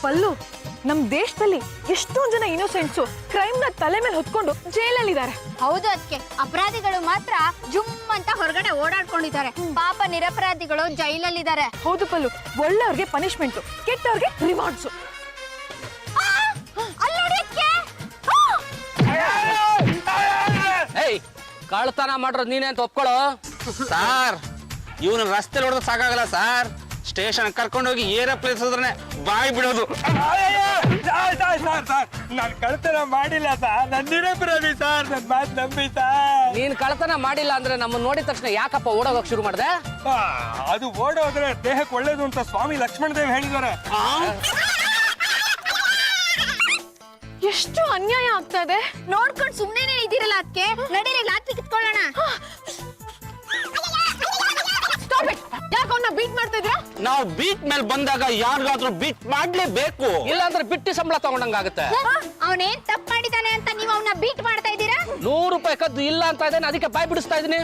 ಪಲ್ಲು, ನಮ್ ದೇಶದಲ್ಲಿ ಎಷ್ಟೊಂದ್ ಜನ ಇನ್ನೋಸೆಂಟ್ಸು ಕ್ರೈಮ್ ನ ತಲೆ ಮೇಲೆ ಹೊತ್ಕೊಂಡು ಜೈಲಲ್ಲಿದ್ದಾರೆ. ಹೌದು, ಅದಕ್ಕೆ ಅಪರಾಧಿಗಳು ಮಾತ್ರ ಜುಮ್ ಅಂತ ಹೊರಗಡೆ ಓಡಾಡ್ಕೊಂಡಿದ್ದಾರೆ. ಪಾಪ ನಿರಪರಾಧಿಗಳು ಜೈಲಲ್ಲಿದ್ದಾರೆ. ಹೌದು ಪಲ್ಲು, ಒಳ್ಳೆಯವ್ರಿಗೆ ಪನಿಷ್ಮೆಂಟ್, ಕೆಟ್ಟವ್ರಿಗೆ ರಿವಾರ್ಡ್ಸು. ಕಳ್ತನ ಮಾಡ್ರೋದು ನೀನೇ ಅಂತ ಒಪ್ಕೊಳ್ಳೋ. ಸಾರ್ ಇವನು ರಸ್ತೆ ಹೊಡೆದ್ರೆ ಸಾಕಾಗಲ್ಲ ಸರ್, ಸ್ಟೇಷನ್ ಕರ್ಕೊಂಡೋಗಿ ಏರೋಪ್ಲೇನ್ ಹೋದ್ರೆ ಬಾಯಿ ಬಿಡೋದು. ನಾನು ಕಳ್ತನ ಮಾಡಿಲ್ಲ ಸರ್, ನನ್ನ ನಿರಪರಾಧಿ ಸರ್, ನನ್ನ ಮಾತು ನಂಬಿ ಸರ್. ನೀನ್ ಕಳ್ತನ ಮಾಡಿಲ್ಲ ಅಂದ್ರೆ ನಮ್ಮನ್ನ ನೋಡಿದ ತಕ್ಷಣ ಯಾಕಪ್ಪ ಓಡೋಗಕ್ ಶುರು ಮಾಡ್ದೆ? ಅದು ಓಡೋದ್ರೆ ದೇಹಕ್ಕೆ ಒಳ್ಳೇದು ಅಂತ ಸ್ವಾಮಿ ಲಕ್ಷ್ಮಣ ದೇವ್ ಹೇಳಿದ್ದಾರೆ. ಎಷ್ಟು ಅನ್ಯಾಯ ಆಗ್ತಾ ಇದೆ. ನೋಡ್ಕೊಂಡು ಸುಮ್ನೆ ಇದ್ದೀರಲ್ಲ, ಅದಕ್ಕೆ ನಡೀರಿ ಲಾಟ್ರಿ ಕಿತ್ಕೊಳ್ಳೋಣ. ಯಾಕೆ ಅವ್ನ ಬೀಟ್ ಮಾಡ್ತಾ ಇದ್ರಾ? ನಾವು ಬೀಟ್ ಮೇಲೆ ಬಂದಾಗ ಯಾರಿಗಾದ್ರೂ ಬೀಟ್ ಮಾಡ್ಲೇಬೇಕು, ಇಲ್ಲ ಅಂದ್ರೆ ಬಿಟ್ಟಿ ಸಂಬಳ ತಗೊಂಡಂಗಾಗುತ್ತೆ. ಅವನೇನ್ ತಪ್ಪು ಮಾಡಿದಾನೆ ಅಂತ ನೀವು ಅವನ್ನ ಬೀಟ್ ಮಾಡ್ತಾ ಇದ್ದೀರಾ? 100 ರೂಪಾಯಿ ಕದ್ದು ಇಲ್ಲ ಅಂತ ಇದ್ದೇನೆ, ಅದಕ್ಕೆ ಬಾಯ್ ಬಿಡಿಸ್ತಾ ಇದೀನಿ.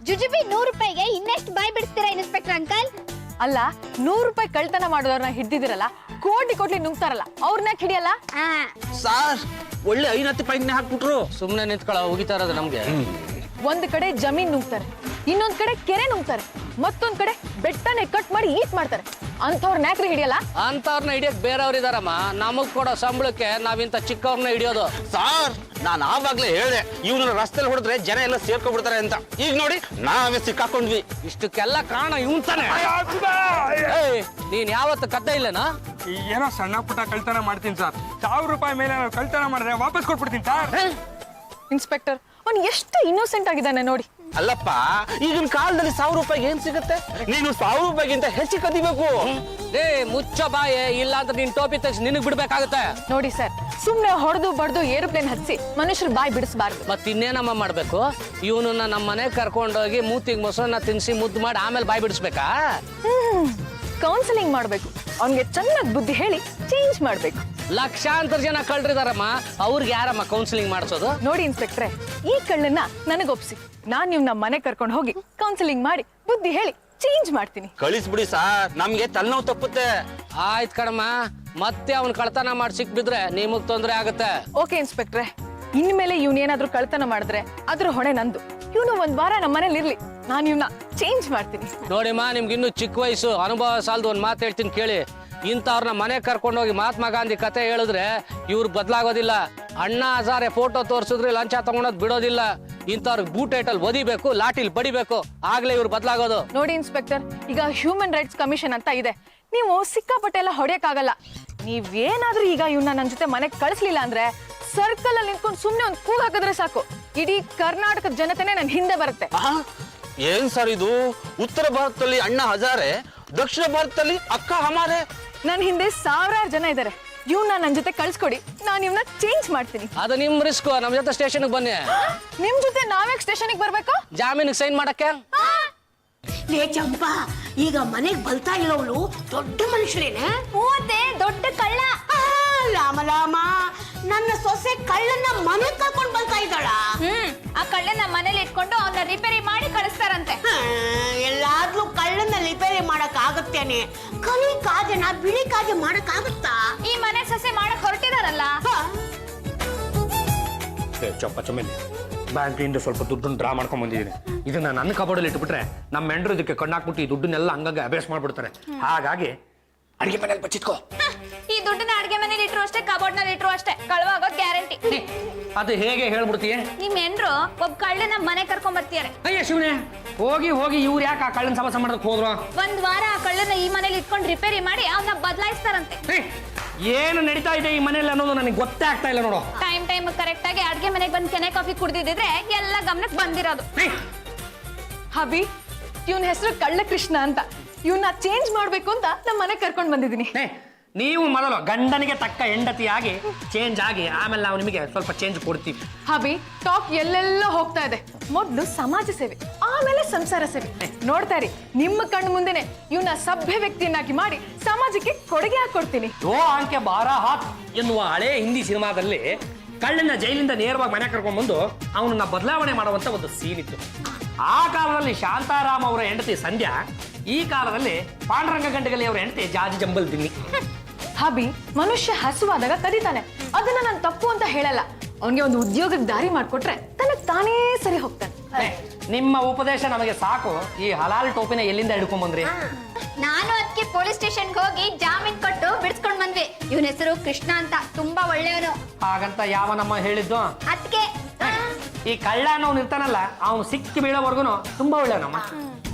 ಜುಜುಬಿ 100 ರೂಪಾಯಿಗೆ ಇನ್ನೆಷ್ಟು ಬಾಯ್ ಬಿಡಿಸ್ತೀರಾ ಇನ್ಸ್ಪೆಕ್ಟರ್ ಅಂಕಲ್? ಅಲ್ಲ, 100 ರೂಪಾಯಿ ಕಳ್ತನ ಮಾಡೋದವ್ರನ್ನ ಹಿಡ್ದಿದಿರಲ್ಲ, ಕೋಟಿ ನುಗ್ತಾರಲ್ಲ, ಅವ್ರನ್ನ ಹಿಡಿಯಲ್ಲ? ಸಾರ್ ಒಳ್ಳೆ 5 ಪೈಂಟ್ನೆ ಹಾಕ್ಬಿಟ್ರು. ಸುಮ್ನೆ ನಿಂತ್ಕೊಳ್ಳೋ, ಹೋಗಿತಾ ಇರೋದು ನಮ್ಗೆ. ಒಂದ್ ಕಡೆ ಜಮೀನ್ ನುಗ್ತಾರೆ, ಇನ್ನೊಂದ್ ಕಡೆ ಕೆರೆ ನುಗ್ತಾರೆ, ಮತ್ತೊಂದ್ ಕಡೆ ಬೆಟ್ಟನೆ ಕಟ್ ಮಾಡಿ ಈಟ್ ಮಾಡ್ತಾರೆ. ಅಂತವ್ರನ್ನ ಯಾಕ್ರಿ ಹಿಡಿಯಲ್ಲ? ಅಂತವ್ರನ್ನ ಹಿಡಿಯಕ್ ಬೇರೆಯವ್ರ ಇದಾರಮ್ಮ, ನಮಗ್ ಕೊಡೋ ಸಂಬಳಕ್ಕೆ ನಾವಿಂತ ಚಿಕ್ಕವ್ರನ್ನ ಹಿಡಿಯೋದು. ಸಾರ್ ನಾನು ಆವಾಗ್ಲೇ ಹೇಳ್ದೆ ಇವನು ರಸ್ತೆಲಿ ಹೊಡೆದ್ರೆ ಜನ ಎಲ್ಲ ಸೇರ್ಕೊಂಡ್ಬಿಡ್ತಾರೆ ಅಂತ. ಈಗ ನೋಡಿ ನಾವೇ ಸಿಕ್ಕಾಕೊಂಡ್ವಿ. ಇಷ್ಟಕ್ಕೆಲ್ಲ ಕಾರಣ ಇವನ್ ತಾನೆ. ನೀನ್ ಯಾವತ್ತು ಕದ್ದ ಇಲ್ಲನಾ? ಏನೋ ಸಣ್ಣ ಪುಟ್ಟ ಕಳ್ತನ ಮಾಡ್ತೀನಿ ಸರ್. 1000 ರೂಪಾಯಿ ಮೇಲೆ ನಾನು ಕಳ್ತನ ಮಾಡಿದ್ರೆ ವಾಪಸ್ ಕೊಟ್ಬಿಡ್ತೀನಿ ಸರ್. ಇನ್ಸ್ಪೆಕ್ಟರ್, ಅವ್ನು ಎಷ್ಟು ಇನ್ನೋಸೆಂಟ್ ಆಗಿದ್ದಾನೆ ನೋಡಿ. ಅಲ್ಲಪ್ಪ, ಈಗಿನ ಕಾಲದಲ್ಲಿ 1000 ರೂಪಾಯಿಗೆ ಏನ್ ಸಿಗುತ್ತೆ? ನೀನು 1000 ರೂಪಾಯಿಗಿಂತ ಹೆಚ್ಚು ಕದಿಬೇಕು. ಮುಚ್ಚ ಬಾಯೆ, ಇಲ್ಲ ಅಂತ ನಿನ್ ಟೋಪಿ ತೆಗ್ಸಿ ನಿನಗ್ ಬಿಡ್ಬೇಕಾಗತ್ತೆ. ನೋಡಿ ಸರ್, ಸುಮ್ನೆ ಹೊಡೆದು ಬಡ್ದು ಏರೋಪ್ಲೇನ್ ಹತ್ಸಿ ಮನುಷ್ಯರು ಬಾಯ್ ಬಿಡಿಸಬಾರ್ದು. ಮತ್ ಇನ್ನೇನಮ್ಮ ಮಾಡ್ಬೇಕು? ಇವನನ್ನ ನಮ್ಮ ಮನೆ ಕರ್ಕೊಂಡೋಗಿ ಮೂತಿಗೆ ಮೊಸರನ್ನ ತಿನ್ಸಿ ಮುದ್ದು ಮಾಡಿ ಆಮೇಲೆ ಬಾಯ್ ಬಿಡಿಸ್ಬೇಕಾ? ಕೌನ್ಸಿಲಿಂಗ್ ಮಾಡ್ಬೇಕು, ಅವ್ನಿಗೆ ಚೆನ್ನಾಗಿ ಬುದ್ಧಿ ಹೇಳಿ ಚೇಂಜ್ ಮಾಡ್ಬೇಕು. ಲಕ್ಷಾಂತರ ಜನ ಕಳ್ರಿದಾರಮ್ಮ, ಅವ್ರಿಗೆ ಯಾರಮ್ಮ ಕೌನ್ಸಿಲಿಂಗ್ ಮಾಡಿಸೋದು? ನೋಡಿ ಇನ್ಸ್ಪೆಕ್ಟ್ರೆ, ಈ ಕಳ್ಳನ್ನ ನನಗೊಪ್ಸಿ, ನಾನ್ ನೀವು ನಮ್ಮ ಮನೆ ಕರ್ಕೊಂಡು ಹೋಗಿ ಕೌನ್ಸಿಲಿಂಗ್ ಮಾಡಿ ಬುದ್ಧಿ ಹೇಳಿ ಚೇಂಜ್ ಮಾಡ್ತೀನಿ. ಕಳಿಸ್ಬಿಡಿ ಸಾರ್, ನಮ್ಗೆ ತಲೆನೋವು ತಪ್ಪುತ್ತೆ. ಆಯ್ತು ಕಣಮ್ಮ, ಮತ್ತೆ ಅವ್ನ್ ಕಳ್ತನ ಮಾಡಿ ಸಿಕ್ಬಿದ್ರೆ ನಿಮಗ್ ತೊಂದ್ರೆ ಆಗುತ್ತೆ. ಓಕೆ ಇನ್ಸ್ಪೆಕ್ಟ್ರೆ, ಇನ್ಮೇಲೆ ಏನಾದ್ರೂ ಕಳ್ತನ ಮಾಡಿದ್ರೆ ಅದ್ರ ಹೊಣೆ ನಂದು. ಇವನು ಒಂದ್ ವಾರ ನಮ್ಮ ಮನೇಲಿ ಇರ್ಲಿ, ನಾನು ಇವನ್ನ ಚೇಂಜ್ ಮಾಡ್ತೀನಿ. ನೋಡಿಮ್ಮ, ನಿಮ್ಗೆ ಇನ್ನೂ ಚಿಕ್ಕ ವಯಸ್ಸು, ಅನುಭವ ಸಾಲದು. ಒಂದ್ ಮಾತು ಹೇಳ್ತೀನಿ ಕೇಳಿ. ಇಂಥವ್ರನ್ನ ಮನೆ ಕರ್ಕೊಂಡೋಗಿ ಮಹಾತ್ಮ ಗಾಂಧಿ ಕತೆ ಹೇಳಿದ್ರೆ ಇವ್ರು ಬದಲಾಗೋದಿಲ್ಲ. ಅಣ್ಣಾ ಹಜಾರೆ ಫೋಟೋ ತೋರಿಸಿದ್ರೆ ಲಂಚ ತಗೊಂಡೋದ್ ಬಿಡೋದಿಲ್ಲ. ಇಂಥವ್ರಿಗೆ ಬೂಟ್ ಐಟಲ್ ಒದಿಬೇಕು, ಲಾಟಿಲ್ ಬಡಿಬೇಕು, ಆಗ್ಲೇ ಇವ್ರು ಬದಲಾಗೋದು. ನೋಡಿ ಇನ್ಸ್ಪೆಕ್ಟರ್, ಈಗ ಹ್ಯೂಮನ್ ರೈಟ್ಸ್ ಕಮಿಷನ್ ಅಂತ ಇದೆ, ನೀವು ಸಿಕ್ಕಾಪಟ್ಟೆ ಎಲ್ಲ ಹೊಡೆಯಕ್ಕಾಗಲ್ಲ. ನೀವೇನಾದ್ರೂ ಈಗ ಇವನ್ನ ನನ್ನ ಜೊತೆ ಮನೆಗೆ ಕಳಿಸ್ಲಿಲ್ಲ ಅಂದ್ರೆ ಸರ್ಕಲ್ ಅಲ್ಲಿ ನಿಂತ್ಕೊಂಡು ಸುಮ್ನೆ ಒಂದು ಕೂಗ್ ಹಾಕಿದ್ರೆ ಸಾಕು, ಇಡೀ ಕರ್ನಾಟಕದ ಜನತೆನೇ ನನ್ನ ಹಿಂದೆ ಬರುತ್ತೆ. ಏನ್ ಸರ್ ಇದು? ಉತ್ತರ ಭಾರತದಲ್ಲಿ ಅಣ್ಣಾ ಹಜಾರೆ, ದಕ್ಷಿಣ ಭಾರತದಲ್ಲಿ ಅಕ್ಕ ಹಮಾರೆ. ನನ್ನ ಹಿಂದೆ ಸಾವಿರಾರು ಜನ ಇದ್ದಾರೆ. ಇವನ್ನ ನನ್ನ ಜೊತೆ ಕಳ್ಸ್ಕೊಡಿ, ನಾನು ಇವನ್ನ ಚೇಂಜ್ ಮಾಡ್ತೀನಿ. ಅದು ನಿಮ್ ರಿಸ್ಕ್. ನಮ್ ಜೊತೆ ಸ್ಟೇಷನ್ಗೆ ಬನ್ನಿ. ನಿಮ್ ಜೊತೆ ನಾವೇ ಸ್ಟೇಷನ್ಗೆ ಬರ್ಬೇಕು? ಜಾಮೀನಿಗೆ ಸೈನ್ ಮಾಡಕ್ಕೆ. ಲೇ ಚಂಪಾ, ಈಗ ಮನೆಗ್ ಬರ್ತಾ ಇರೋವಳು ದೊಡ್ಡ ಮನುಷ್ಯರೇನೆ? ದೊಡ್ಡ ಕಳ್ಳ. ರಾಮ, ನನ್ನ ಸೊಸೆ ಕಳ್ಳನ್ನ ಮನೆಗ್ ಕರ್ಕೊಂಡ್ ಬರ್ತಾ ಇದ್ದಾಳ. ಆ ಕಳ್ಳನ ಮನೇಲಿ ಇಟ್ಕೊಂಡು ಅವನ್ನ ರಿಪೇರಿ ಮಾಡಿ ಕಳಿಸ್ತಾರಂತೆ. ಎಲ್ಲಾದ್ರೂ ಕಳ್ಳನ್ನ ರಿಪೇರಿ ಮಾಡಕ್ ಆಗತ್ತೇನೆ, ಕಲಿ ಕಾಜನ ಬಿಳಿ ಕಾಜೆ ಮಾಡಕ್ ಆಗುತ್ತಾ? ಈ ಮನೆ ಸೊಸೆ ಮಾಡಕ್ ಹೊರಟಿದಾರಲ್ಲ. ಚೊಪ್ಪ ಚೊಮ್ಮೇಲಿ, ಬ್ಯಾಂಕಿಂದ ಸ್ವಲ್ಪ ದುಡ್ಡನ್ನು ಡ್ರಾ ಮಾಡ್ಕೊಂಡ್ ಬಂದಿದ್ದೀನಿ. ಇದನ್ನ ನನ್ನ ಕಬೋರ್ಡಲ್ಲಿ ಇಟ್ಬಿಟ್ರೆ ನಮ್ಮ ಮೆಂಡ್ರು ಇದಕ್ಕೆ ಕಣ್ಣಾಕ್ಬಿಟ್ಟು ಈ ದುಡ್ಡನ್ನೆಲ್ಲ ಹಂಗಾಗಿ ಅಭ್ಯಾಸ ಮಾಡ್ಬಿಡ್ತಾರೆ. ಹಾಗಾಗಿ ಅಡಿಗೆ ಮನೇಲಿ ಬಚ್ಚಿಟ್ಕೋ. ಈ ದುಡ್ಡನ್ನ ಅಡ್ಗೆ ಮನೇಲಿ ಇಟ್ರು ಅಷ್ಟೇ, ಕಬೋರ್ಡ್ ನಲ್ಲಿ ಇಟ್ರು ಅಷ್ಟೇ, ಕಳ್ವಾಗೋದ್ ಗ್ಯಾರಂಟಿ. ಅದು ಹೇಗೆ ಹೇಳ್ಬಿಡ್ತೀಯ? ನಿಮ್ ಹೆಂಡ್ರು ಒಬ್ಬ ಕಳ್ಳನ ಮನೆ ಕರ್ಕೊಂಡ್ ಬರ್ತಿಯಾರೆ. ಅಯ್ಯ ಶಿವನೇ, ಹೋಗಿ ಇವ್ರು ಯಾಕೆ ಆ ಕಳ್ಳನ ಸಮಸ್ಯೆ ಮಾಡೋದಕ್ಕೆ ಹೋದ್ರು? ಒಂದ್ ವಾರ ಆ ಕಳ್ಳನ ಈ ಮನೇಲಿ ಇಟ್ಕೊಂಡು ರಿಪೇರಿ ಮಾಡಿ ಅವನ್ನ ಬದಲಾಯಿಸ್ತಾರಂತೆ. ಏನು ನಡೀತಾ ಇದೆ ಈ ಮನೇಲಿ ಅನ್ನೋದು ನನಗೆ ಗೊತ್ತೇ ಆಗ್ತಾ ಇಲ್ಲ ನೋಡು. ಟೈಮ್ ಕರೆಕ್ಟ್ ಆಗಿ ಅಡ್ಗೆ ಮನೆಗೆ ಬಂದು ಕೆನೆ ಕಾಫಿ ಕುಡ್ದಿದ್ರೆ ಎಲ್ಲ ಗಮನಕ್ಕೆ ಬಂದಿರೋದು. ಹಬಿ, ಇವನ್ ಹೆಸರು ಕಳ್ಳ ಕೃಷ್ಣ ಅಂತ. ಇವನ್ನ ಚೇಂಜ್ ಮಾಡ್ಬೇಕು ಅಂತ ನಮ್ಮ ಮನೆ ಕರ್ಕೊಂಡ್ ಬಂದಿದ್ದೀನಿ. ನೀವು ಮೊದಲು ಗಂಡನಿಗೆ ತಕ್ಕ ಹೆಂಡತಿಯಾಗಿ ಚೇಂಜ್ ಆಗಿ ಆಮೇಲೆ ನಾವು ನಿಮಗೆ ಸ್ವಲ್ಪ ಚೇಂಜ್ ಕೊಡ್ತೀವಿ. ಹಬಿ, ಟಾಪ್ ಎಲ್ಲೆಲ್ಲ ಹೋಗ್ತಾ ಇದೆ. ಮೊದ್ಲು ಸಮಾಜ ಸೇವೆ, ಆಮೇಲೆ ಸಂಸಾರ ಸೇವೆ. ನೋಡ್ತಾ ಇರಿ, ನಿಮ್ಮ ಕಣ್ಣು ಮುಂದೆನೆ ಇವನ್ನ ಸಭ್ಯ ವ್ಯಕ್ತಿಯನ್ನಾಗಿ ಮಾಡಿ ಸಮಾಜಕ್ಕೆ ಕೊಡುಗೆ ಹಾಕೊಡ್ತೀನಿ. ಓ ಆಂಕೆ ಬಾರಾ ಹಾತ್ ಎನ್ನುವ ಹಳೆ ಹಿಂದಿ ಸಿನಿಮಾದಲ್ಲಿ ಕಳ್ಳನ ಜೈಲಿಂದ ನೇರವಾಗಿ ಮನೆ ಕರ್ಕೊಂಡ್ ಬಂದು ಅವನನ್ನ ಬದಲಾವಣೆ ಮಾಡುವಂತ ಒಂದು ಸೀನ್ ಇತ್ತು. ಆ ಕಾಲದಲ್ಲಿ ಶಾಂತಾರಾಮ್ ಅವರ ಹೆಂಡತಿ ಸಂಧ್ಯಾ, ಈ ಕಾಲದಲ್ಲಿ ಪಾಂಡುರಂಗ ಗಂಡಗಲಿ ಅವರ ಹೆಂಡತಿ ಜಾಜಿ ಜಂಬಲ್ ದಿನ್ನಿ. ಹಬಿ ಮನುಷ್ಯ ಹಸುವಾದಾಗ ಕದೀತಾನೆ, ಅದನ್ನ ನಾನು ತಪ್ಪು ಅಂತ ಹೇಳಲ್ಲ. ಅವನಿಗೆ ಒಂದು ಉದ್ಯೋಗಕ್ಕೆ ದಾರಿ ಮಾಡ್ಕೊಟ್ರೆ ತನಗ್ ತಾನೇ ಸರಿ ಹೋಗ್ತಾನೆ. ನಿಮ್ಮ ಉಪದೇಶ ನಮಗೆ ಸಾಕು. ಈ ಹಲಾಲ್ ಟೋಪಿನ ಎಲ್ಲಿಂದ ಹಿಡ್ಕೊಂಡ್ ಬಂದ್ರಿ? ನಾನು ಅದಕ್ಕೆ ಪೊಲೀಸ್ ಸ್ಟೇಷನ್ಗೆ ಹೋಗಿ ಜಾಮೀನ್ ಕೊಟ್ಟು ಬಿಡಿಸ್ಕೊಂಡ್ ಬಂದ್ವಿ. ಇವನ ಹೆಸರು ಕೃಷ್ಣ ಅಂತ, ತುಂಬಾ ಒಳ್ಳೆಯವನು. ಹಾಗಂತ ಯಾವ ನಮ್ಮ ಹೇಳಿದ್ದು? ಅದಕ್ಕೆ ಈ ಕಳ್ಳ ಅನ್ನೋನು ಇರ್ತಾನಲ್ಲ, ಅವನು ಸಿಕ್ಕಿ ಬೀಳೋವರ್ಗುನು ತುಂಬಾ ಒಳ್ಳೆಯವನಮ್ಮ.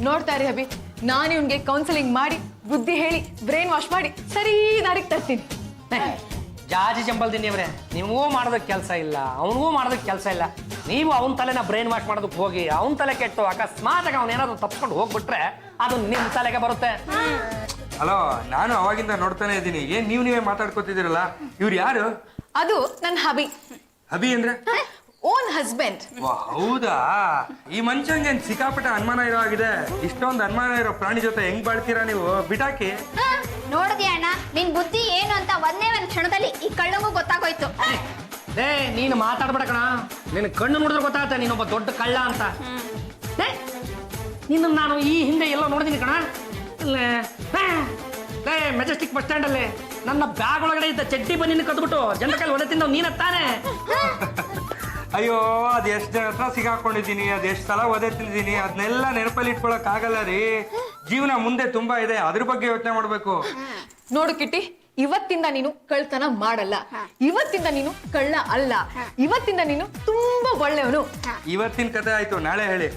ನೋಡ್ತಾ ಇರಿ ಹಬಿ, ನಾನು ಇವನ್ಗೆ ಕೌನ್ಸಿಲಿಂಗ್ ಮಾಡಿ ಬುದ್ಧಿ ಹೇಳಿ ಬ್ರೈನ್ ವಾಶ್ ಮಾಡಿ ಸರಿ ದಾರಿಗೆ ತರ್ತೀನಿ. ಜಾಜಿ ಜಂಬಲ್ದಿನಿಯವ್ರೆ, ನೀವೂ ಮಾಡೋದಕ್ಕೆ ಕೆಲಸ ಇಲ್ಲ, ಅವನಿಗೂ ಮಾಡೋದಕ್ಕೆ ಕೆಲಸ ಇಲ್ಲ. ನೀವು ಅವನ ತಲೆನ ಬ್ರೈನ್ ವಾಶ್ ಮಾಡೋದಕ್ಕೆ ಹೋಗಿ ಅವನ ತಲೆ ಕೆಟ್ಟು ಅಕಸ್ಮಾತ್ ಅವನ ಏನಾದ್ರು ತಪ್ಸ್ಕೊಂಡು ಹೋಗ್ಬಿಟ್ರೆ ಅದು ನಿಮ್ ತಲೆಗೆ ಬರುತ್ತೆ. ಹಲೋ, ನಾನು ಅವಾಗಿಂದ ನೋಡ್ತಾನೆ ಇದ್ದೀನಿ. ಏನ್ ನೀವೇ ಮಾತಾಡ್ಕೊತಿದ್ದೀರಲ್ಲ? ಇವ್ರು ಯಾರು? ಅದು ನನ್ನ ಹಬಿ, ಅಭಿ ಅಂದ್ರೆ? Own husband. ವಾ, ಹೌದಾ? ಈ ಮನುಷ್ಯಂಗೆ ಏನ್ ಸಿಕ್ಕಾಪಟ್ಟೆ ಅನುಮಾನ ಇರೋ ಆಗಿದೆ. ಇಷ್ಟೊಂದು ಅನುಮಾನ ಇರೋ ಪ್ರಾಣಿ ಜೊತೆ ಹೆಂಗ್ ಬಾಳ್ತೀರಾ ನೀವು? ಬಿಟಾಕಿ. ನೋಡಿದ್ಯಾ ಅಣ್ಣ, ನಿನ್ ಬುದ್ಧಿ ಏನು ಅಂತ ಒಂದೇ ಒಂದ್ ಕ್ಷಣದಲ್ಲಿ ಈ ಕಳ್ಳಂಗೂ ಗೊತ್ತಾಗೋಯ್ತು. ಏ, ನೀನು ಮಾತಾಡ್ಬೇಡ ಕಣ. ನಿನ್ನ ಕಣ್ಣು ನೋಡಿದ್ರೆ ಗೊತ್ತಾಗುತ್ತೆ ನೀನೊಬ್ಬ ದೊಡ್ಡ ಕಳ್ಳ ಅಂತ. ನಿನ್ನ ನಾನು ಈ ಹಿಂದೆ ಎಲ್ಲ ನೋಡಿದೀನಿ ಕಣ. ಮೆಜೆಸ್ಟಿಕ್ ಬಸ್ ಸ್ಟ್ಯಾಂಡ್ ಅಲ್ಲಿ ನನ್ನ ಬ್ಯಾಗ್ ಒಳಗಡೆ ಇದ್ದ ಚಡ್ಡಿ ಬನ್ನಿನ ಕದ್ಬಿಟ್ಟು ಜನರ ಕೈಲಿ ಒದೆ ತಿಂದವ್ ನೀನ ತಾನೆ? ಅಯ್ಯೋ, ಅದ್ ಎಷ್ಟ್ ಜನ ಹತ್ರ ಸಿಗಾಕೊಂಡಿದ್ದೀನಿ, ಅದ್ ಎಷ್ಟ್ ಸಲ ಒದೆ ತಿಂದಿದ್ದೀನಿ, ಅದನ್ನೆಲ್ಲ ನೆನಪಲ್ಲಿ ಇಟ್ಕೊಳಕ್ ಆಗಲ್ಲ ರೀ. ಜೀವನ ಮುಂದೆ ತುಂಬಾ ಇದೆ, ಅದ್ರ ಬಗ್ಗೆ ಯೋಚನೆ ಮಾಡ್ಬೇಕು. ನೋಡು ಕಿಟ್ಟಿ, ಇವತ್ತಿಂದ ನೀನು ಕಳ್ತನ ಮಾಡಲ್ಲ, ಇವತ್ತಿಂದ ನೀನು ಕಳ್ಳ ಅಲ್ಲ, ಇವತ್ತಿಂದ ನೀನು ತುಂಬಾ ಒಳ್ಳೆಯವನು. ಇವತ್ತಿನ ಕತೆ ಆಯ್ತು, ನಾಳೆ ಹೇಳಿ.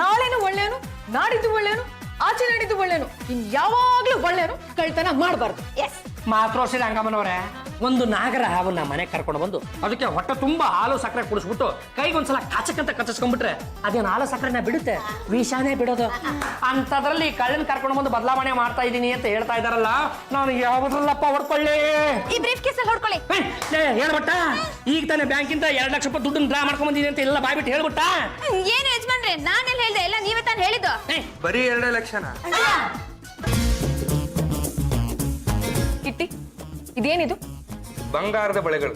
ನಾಳೆನು ಒಳ್ಳೆಯವನು, ನಾಡಿದ್ದು ಒಳ್ಳೆಯವನು, ಆಚೆ ನಾಡಿದ್ದು ಒಳ್ಳೆಯವನು, ಇನ್ ಯಾವಾಗ್ಲೂ ಒಳ್ಳೆಯವನು. ಕಳ್ತನ ಮಾಡಬಾರ್ದು. ಎಸ್, ಮಾತ್ರೋಸಿದ ಹಂಗಮ್ಮನವ್ರೆ, ಒಂದು ನಾಗರ ಹಾವನ್ನ ಮನೆಗೆ ಕರ್ಕೊಂಡು ಬಂದು ಅದಕ್ಕೆ ಹೊಟ್ಟೆ ತುಂಬಾ ಹಾಲು ಸಕ್ಕರೆ ಕುಡಿಸ್ಬಿಟ್ಟು ಕೈಗೊಂದ್ಸಲ ಕಾಚಕ್ಕಂತ ಕಚ್ಚಿಸ್ಕೊಂಡ್ಬಿಟ್ರೆ ಅದೇನು ಹಾಲು ಸಕ್ಕರೆನ ಬಿಡುತ್ತೆ, ವಿಷಾನೇ ಬಿಡೋದು. ಅಂತದ್ರಲ್ಲಿ ಕಳ್ಳನ್ ಕರ್ಕೊಂಡು ಬಂದು ಬದಲಾವಣೆ ಮಾಡ್ತಾ ಇದ್ದೀನಿ ಅಂತ ಹೇಳ್ತಾ ಇದಾರಲ್ಲ, ನಾನು ಯಾವ್ದ್ರಲ್ಲಪ್ಪ ಹೊಡ್ಕೊಳ್ಳಿ? ಈ ಬ್ರೀಫ್ ಕೇಸಲ್ಲಿ ಹೊಡ್ಕೊಳ್ಳಿ. ಹೇಳ್ಬಿಟ್ಟ, ಈಗ ತಾನೇ ಬ್ಯಾಂಕಿಂದ 2 ಲಕ್ಷ ರೂಪಾಯಿ ದುಡ್ಡನ್ನ ಡ್ರಾ ಮಾಡ್ಕೊಂಡ್ ಬಂದಿದ್ದೀನಿ ಅಂತ ಎಲ್ಲ ಬಾಯ್ಬಿಟ್ಟು ಹೇಳ್ಬಿಟ್ಟ. ಏನು ಯಜಮಾನ್ರೆ, ನಾನೆಲ್ಲ ಹೇಳ್ದೆ, ಎಲ್ಲ ನೀವೇ ತಾನು ಹೇಳಿದ್ದು. ಬರೀ 2 ಲಕ್ಷನ? ಕಿಟ್ಟಿ, ಇದೇನಿದು? ಬಂಗಾರದ ಬಳೆಗಳು.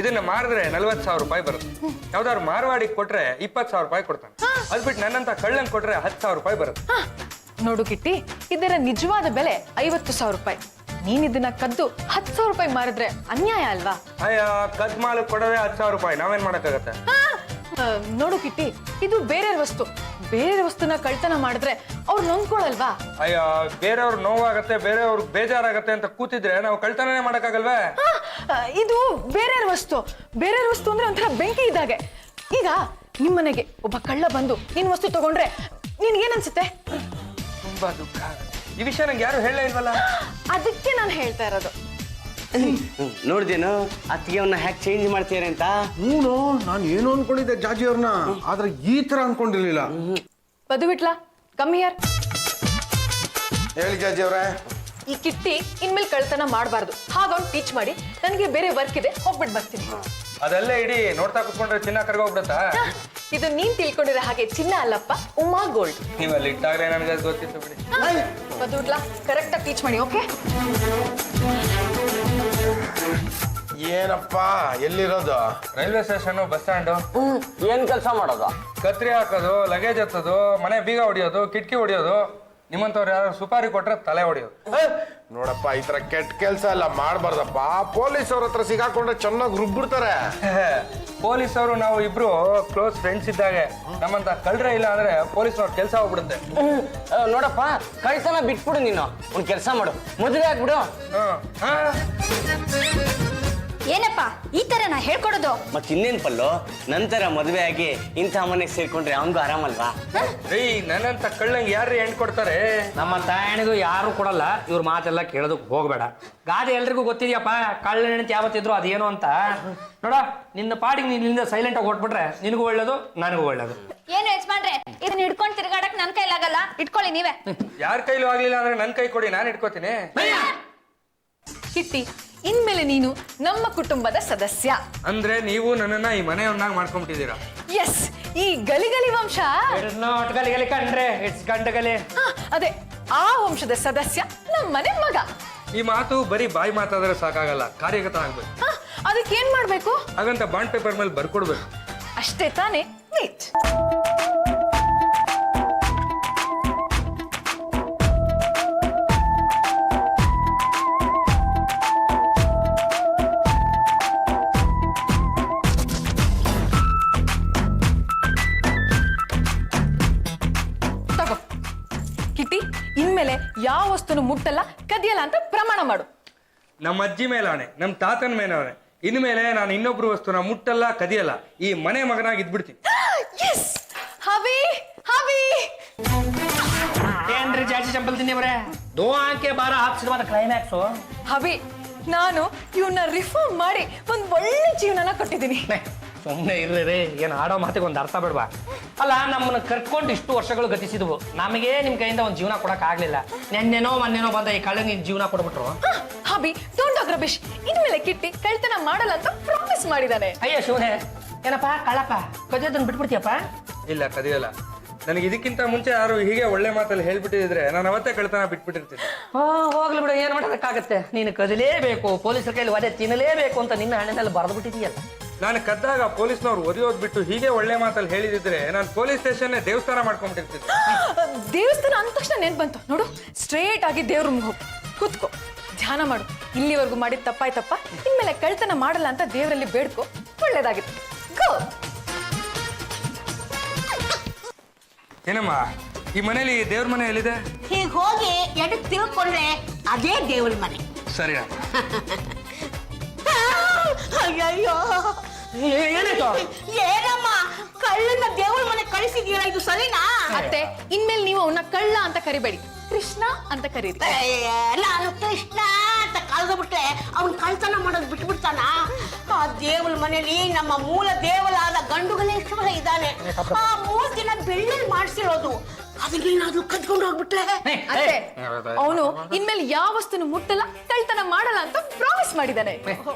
ಇದನ್ನ ಮಾರಿದ್ರೆ 40,000 ರೂಪಾಯಿ ಬರುತ್ತೆ. ಯಾವ್ದಾದ್ರು ಮಾರ್ವಾಡಿಗೆ ಕೊಟ್ರೆ 20,000 ರೂಪಾಯಿ ಕೊಡ್ತಾನೆ. ಅದ್ ಬಿಟ್ಟು ನನ್ನಂತ ಕಳ್ಳನ್ ಕೊಟ್ರೆ 10,000 ರೂಪಾಯಿ ಬರುತ್ತೆ. ನೋಡು ಕಿಟ್ಟಿ, ಇದರ ನಿಜವಾದ ಬೆಲೆ 50,000 ರೂಪಾಯಿ. ನೀನ್ ಇದನ್ನ ಕದ್ದು 10,000 ರೂಪಾಯಿ ಮಾರಿದ್ರೆ ಅನ್ಯಾಯ ಅಲ್ವಾ? ಅಯ್ಯ, ಕದ್ ಮಾಲಕ್ ಕೊಡೋದೇ 10,000 ರೂಪಾಯಿ, ನಾವೇನ್ ಮಾಡಕ್ಕಾಗತ್ತೆ? ನೋಡು ಕಿಟ್ಟಿ, ಇದು ಬೇರೆ ವಸ್ತು. ಬೇರೆ ವಸ್ತುನ ಕಳ್ತನ ಮಾಡಿದ್ರೆ ಅವ್ರು ನೊಂದ್ಕೊಳಲ್ವಾ? ಅಯ್ಯ, ಬೇರೆಯವ್ರು ನೋವಾಗತ್ತೆ, ಬೇರೆಯವ್ರಿಗೆ ಬೇಜಾರಾಗತ್ತೆ ಅಂತ ಕೂತಿದ್ರೆ ನಾವು ಕಳ್ತನನೇ ಮಾಡಕ್ಕಾಗಲ್ವೇ? ಇದು ಬೇರೆ ವಸ್ತು. ಬೇರೆ ವಸ್ತು ಅಂದ್ರೆ ಒಂಥರ ಬೆಂಕಿ ಇದ್ದಾಗೆ. ಈಗ ನಿಮ್ಮನೆಗೆ ಒಬ್ಬ ಕಳ್ಳ ಬಂದು ನಿನ್ ವಸ್ತು ತಗೊಂಡ್ರೆ ನಿನ್ಗೇನ್ ಅನ್ಸುತ್ತೆ? ತುಂಬಾ ದುಃಖ ಆಗುತ್ತೆ. ಈ ವಿಷಯ ನಂಗೆ ಯಾರು ಹೇಳೇ ಇಲ್ವಲ್ಲ. ಅದಕ್ಕೆ ನಾನು ಹೇಳ್ತಾ ಇರೋದು. ನೋಡ್ದೇನು ಅತ್ತಿಗೆ ಅವನ್ನ ಹ್ಯಾಕ್ ಚೇಂಜ್ ಮಾಡ್ತೀರಿ ಅಂತ? ನಾನು ಏನು ಅನ್ಕೊಂಡಿದ್ದೆ ಜಾಜಿ ಅವ್ರನ್ನ, ಆದ್ರೆ ಈ ತರ ಅನ್ಕೊಂಡಿರ್ಲಿಲ್ಲ. ಬದು ಬಿಟ್ಲಾ, ಕಮ್ಮಿ ಯಾರ್? ಹೇಳಿ ಜಾಜಿ ಅವ್ರೆ. ಈ ಕಿಟ್ಟಿ ಇನ್ಮೇಲೆ ಕಳ್ತನ ಮಾಡಬಾರ್ದು. ಹಾಗೊಂದು ಟೀಚ್ ಮಾಡಿ, ನನಗೆ ಬೇರೆ ವರ್ಕ್ ಇದೆ, ಹೋಗ್ಬಿಟ್ಟು ಬರ್ತೀನಿ. ಅದಲ್ಲೇ ಇಡೀ ನೋಡ್ತಾ ಕುತ್ಕೊಂಡ್ರೆ ಚಿನ್ನ ಕರ್ಗೋಗ್ಬಿಡತ್ತಾ? ಇದು ನೀನ್ ತಿಳ್ಕೊಂಡಿರೋ ಹಾಗೆ ಚಿನ್ನ ಅಲ್ಲಪ್ಪ, ಉಮಾ ಗೋಲ್ಡ್. ನೀವಲ್ಲಿ ಇಟ್ಟಾಗ್ಲೇ ನನಗೆ ಅದು ಗೊತ್ತಿತ್ತು ಬಿಡಿ. ಬದು ಬಿಟ್ಲಾ, ಕರೆಕ್ಟ್ ಆಗಿ ಟೀಚ್ ಮಾಡಿ. ಓಕೆ? ಏನಪ್ಪ, ಎಲ್ಲಿರೋದು? Railway station, bus stand. ಏನ್ ಕೆಲಸ ಮಾಡೋದು? ಕತ್ರಿ ಹಾಕೋದು, ಲಗೇಜ್ ಎತ್ತೋದು, ಮನೆ ಬೀಗ ಹೊಡಿಯೋದು, ಕಿಟಕಿ ಹೊಡಿಯೋದು. ನಿಮ್ಮಂತವ್ರು ಯಾರು ಸುಪಾರಿ ಕೊಟ್ರೆ ತಲೆ ಹೊಡಿಯೋದು. ನೋಡಪ್ಪ, ಈ ತರ ಕೆಟ್ಟ ಕೆಲಸ ಎಲ್ಲ ಮಾಡ್ಬಾರ್ದಪ್ಪ. ಪೊಲೀಸ್ ಅವ್ರ ಹತ್ರ ಸಿಗಾಕೊಂಡ್ರೆ ಚೆನ್ನಾಗಿ ರುಬ್ಬಿಡ್ತಾರೆ. ಪೊಲೀಸ್ ಅವರು ನಾವು ಇಬ್ರು ಕ್ಲೋಸ್ ಫ್ರೆಂಡ್ಸ್ ಇದ್ದಾಗೆ. ನಮ್ಮಂತ ಕಳ್ರೆ ಇಲ್ಲ ಅಂದ್ರೆ ಪೊಲೀಸ್ನವ್ರ ಕೆಲಸ ಹೋಗ್ಬಿಡುತ್ತೆ. ನೋಡಪ್ಪ, ಕಳ್ತನ ಬಿಟ್ಬಿಡು, ನೀನು ಒಂದ್ ಕೆಲಸ ಮಾಡು, ಮದುವೆ ಆಗ್ಬಿಡು. ಏನಪ್ಪ ಈ ತರ ನಾ ಹೇಳ್ಕೊಡೋದು? ಮತ್ ಇನ್ನೇನ್ ಪಲ್ಲು, ನಂತರ ಮದುವೆ ಆಗಿ ಇಂಥ ಮನೆಗೆ ಸೇರ್ಕೊಂಡ್ರೆ ಅವನ್ಗೂ ಆರಾಮಲ್ವಾ? ರೀ, ನನ್ನಂತ ಕಳ್ಳಂಗೆ ಯಾರು ಹೆಣ್ ಕೊಡ್ತಾರೆ? ನಮ್ಮ ತಾಯಣಿಗೂ ಯಾರು ಕೊಡಲ್ಲ. ಇವ್ರ ಮಾತೆಲ್ಲ ಕೇಳೋದಕ್ಕೆ ಹೋಗ್ಬೇಡ. ಗಾದೆ ಎಲ್ರಿಗೂ ಗೊತ್ತಿದ್ಯಪ್ಪ, ಕಳ್ಳ ಹೆಣ್ತಿ ಯಾವತ್ತಿದ್ರು ಅದೇನು ಅಂತ. ನೋಡ, ನಿನ್ನ ಪಾಡಿಗೆ ನೀನ್ ಇಲ್ಲಿಂದ ಸೈಲೆಂಟ್ ಆಗಿ ಹೊಟ್ಬಿಟ್ರೆ ನಿನಗೂ ಒಳ್ಳೇದು, ನನಗೂ ಒಳ್ಳೇದು. ಏನು ಯಜಮಾನ್ರೆ, ಇದನ್ನ ಹಿಡ್ಕೊಂಡು ತಿರ್ಗಾಡಕ್ ನನ್ ಕೈಲಾಗಲ್ಲ, ಇಟ್ಕೊಳ್ಳಿ ನೀವೇ. ಯಾರ ಕೈಲೂ ಆಗ್ಲಿಲ್ಲ ಅಂದ್ರೆ ನನ್ ಕೈ ಕೊಡಿ, ನಾನು ಇಟ್ಕೋತೀನಿ. ಕಿಟ್ಟಿ, ಇನ್ಮೇಲೆ ನೀನು ನಮ್ಮ ಕುಟುಂಬದ ಸದಸ್ಯ. ಅಂದ್ರೆ ನೀವು ನನ್ನನ್ನ ಈ ಮನೆಯನ್ನಾಗಿ ಮಾಡ್ಕೊಂಡ್ಬಿಟ್ಟಿದ್ದೀರಾ? ಎಸ್, ಈ ಗಲಿಗಲಿ ವಂಶ. ಗಲಿ ಕಂಡ್ರೆ ಇಟ್ಸ್ ಗಂಡಗಲಿ. ಅದೇ, ಆ ವಂಶದ ಸದಸ್ಯ ನಮ್ಮನೆ ಮಗ. ಈ ಮಾತು ಬರೀ ಬಾಯಿ ಮಾತಾದ್ರೆ ಸಾಕಾಗಲ್ಲ, ಕಾರ್ಯಗತ ಆಗ್ಬೇಕು. ಅದಕ್ಕೆ ಏನ್ ಮಾಡ್ಬೇಕು? ಹಾಗಂತ ಬಾಂಡ್ ಪೇಪರ್ ಮೇಲೆ ಬರ್ಕೊಡ್ಬೇಕು. ಅಷ್ಟೇ ತಾನೇ? ವೇಟ್. ವಸ್ತುನು ಮುಟ್ಟಲ್ಲ ಕದಿಯಲ್ಲ ಅಂತ ಪ್ರಮಾಣ ಮಾಡು. ನಮ್ಮ ಅಜ್ಜಿ ಮೇಲಾಣೆ, ನಮ್ಮ ತಾತನ ಮೇಲವನೆ, ಇನ್ಮೇಲೆ ನಾನು ಇನ್ನೊಬ್ರು ವಸ್ತುನ ಮುಟ್ಟಲ್ಲ ಕದಿಯಲ್ಲ, ಈ ಮನೆ ಮಗನಾಗಿ ಇದ್ಬಿಡ್ತೀನಿ. ಎಸ್ ಹವಿ ಹವಿ. ಏನ್ರಿ ಜಾಜಿ ಚಂಪಲ್ ತಿನ್ನಿವ್ರೆ ದೋ ಆಂಕೆ ಬಾರ ಹಾಕ್ಸಿದ ಕ್ಲೈಮ್ಯಾಕ್ಸು. ಹವಿ, ನಾನು ಇವನ್ನ ರಿಫಾರ್ಮ್ ಮಾಡಿ ಒಂದ್ ಒಳ್ಳೆ ಜೀವನನ ಕೊಟ್ಟಿದ್ದೀನಿ. ಸುಮ್ಮನೆ ಇರ್ರಿ, ಏನು ಆಡೋ ಮಾತಿಗೆ ಒಂದು ಅರ್ಥ ಬಿಡ್ವಾ. ಅಲ್ಲ, ನಮ್ಮನ್ನ ಕರ್ಕೊಂಡು ಇಷ್ಟು ವರ್ಷಗಳು ಗತಿಸಿದ್ವು, ನಮಗೆ ನಿಮ್ ಕೈಯಿಂದ ಒಂದು ಜೀವನ ಕೊಡಕ್ ಆಗ್ಲಿಲ್ಲ. ನೆನ್ನೆನೋ ಮೊನ್ನೆನೋ ಬಂದ ಈ ಕಳ್ಳ ನಿನ್ ಜೀವನ ಕೊಡ್ಬಿಟ್ರು. ಹಬಿ ಡೋಂಟ್ ಟಾಕ್ ರಬೇಶ್. ಇನ್ಮೇಲೆ ಕಿಟ್ಟಿ ಕಳ್ತನ ಮಾಡಲ್ಲ ಅಂತ ಪ್ರಾಮಿಸ್ ಮಾಡಿದಾನೆ. ಅಯ್ಯೋ ಶಿವನೇ, ಏನಪ್ಪ ಕಳ್ಳಪ್ಪ ಕದಿಯೋದನ್ನ ಬಿಟ್ಬಿಡ್ತೀಯಪ್ಪ? ಇಲ್ಲ ಕದಿಯಲ್ಲ. ನನಗೆ ಇದಕ್ಕಿಂತ ಮುಂಚೆ ಯಾರು ಹೀಗೆ ಒಳ್ಳೆ ಮಾತಲ್ಲಿ ಹೇಳ್ಬಿಟ್ಟಿದ್ರೆ ನಾನು ಅವತ್ತೇ ಕಳ್ತನ ಬಿಟ್ಬಿಟ್ಟಿರ್ತೀನಿ. ಹೋಗ್ಲಿ ಬಿಡು, ಏನ್ ಮಾಡೋದಕ್ಕಾಗತ್ತೆ. ನೀನು ಕದಿಲೇಬೇಕು, ಪೊಲೀಸರ ಕೈಲಿ ಒದೆ ತಿನ್ನಲೇಬೇಕು ಅಂತ ನಿನ್ನ ಹಣ್ಣಿನಲ್ಲಿ ಬರೆದು ಬಿಟ್ಟಿದೀಯಲ್ಲ. ನಾನು ಕದ್ದಾಗ ಪೊಲೀಸ್ನವ್ರು ಒದಿಯೋದ್ ಬಿಟ್ಟು ಹೀಗೆ ಒಳ್ಳೆ ಮಾತಲ್ಲಿ ಹೇಳಿದಿದ್ರೆ ನಾನು ಪೊಲೀಸ್ ಸ್ಟೇಷನ್ ದೇವಸ್ಥಾನ ಮಾಡ್ಕೊಂಡ್ಬಿಟ್ಟಿರ್ತಿದ್ದೆ. ದೇವಸ್ಥಾನ ಅಂದ ತಕ್ಷಣ ನೆನ್ ಬಂತು ನೋಡು. ಸ್ಟ್ರೇಟ್ ಆಗಿ ದೇವ್ರ ರೂಮ್ಗೆ ಹೋಗು, ಕೂತ್ಕೋ, ಧ್ಯಾನ ಮಾಡು. ಇಲ್ಲಿವರೆಗೂ ಮಾಡಿದ ತಪ್ಪಾಯ್ತಪ್ಪ, ಇನ್ಮೇಲೆ ಕಳ್ತನ ಮಾಡಲ್ಲ ಅಂತ ದೇವರಲ್ಲಿ ಬೇಡ್ಕೋ, ಒಳ್ಳೇದಾಗುತ್ತೆ. ಗೋ. ಏನಮ್ಮ, ಈ ಮನೇಲಿ ದೇವ್ರ ಮನೆ ಎಲ್ಲಿದೆ? ಹೀಗೆ ಹೋಗಿ ಎಡಕ್ಕೆ ತಿಳ್ಕೊಂಡ್ರೆ ಅದೇ ದೇವ್ರ ಮನೆ. ಸರಿ ಅಮ್ಮ. ಅಯ್ಯಯ್ಯೋ, ಏನಾಯ್ತು? ಏನಮ್ಮ ಕಳ್ಳನ್ನ ದೇವ್ರ ಮನೆ ಕಳಿಸಿದೀರ, ಇದು ಸರಿನಾ? ಅತ್ತೆ, ಇನ್ಮೇಲೆ ನೀವು ಅವನ್ನ ಕಳ್ಳ ಅಂತ ಕರಿಬೇಡಿ, ಕೃಷ್ಣ ಅಂತ ಕರೀರಿ. ಅಯ್ಯ, ನಾನು ಕೃಷ್ಣ ಅಂತ ಕಳೆದು ಬಿಟ್ರೆ ಅವ್ನ್ ಕಳ್ತನ ಮಾಡೋದು ಬಿಟ್ಬಿಡ್ತಾನ? ಆ ದೇವರ ಮನೆಯಲ್ಲಿ ನಮ್ಮ ಮೂಲ ದೇವಲಾದ ಗಂಡು ಗಣೇಶ್ವರ ಇದ್ದಾನೆ. ಆ ಮೂರ್ತಿನ ಬೆಳ್ಳಿಲ್ ಮಾಡಿಸಿರೋದು, ಅದನ್ನೇನಾದ್ರೂ ಕದ್ಕೊಂಡು ಹೋಗ್ಬಿಟ್ರೆ? ಅತ್ತೆ, ಅವನು ಇನ್ಮೇಲೆ ಯಾವ ವಸ್ತುನು ಮುಟ್ಟಲ್ಲ ಕಳ್ತನ ಮಾಡಲ್ಲ ಅಂತ ಪ್ರಾಮಿಸ್ ಮಾಡಿದಾನೆ.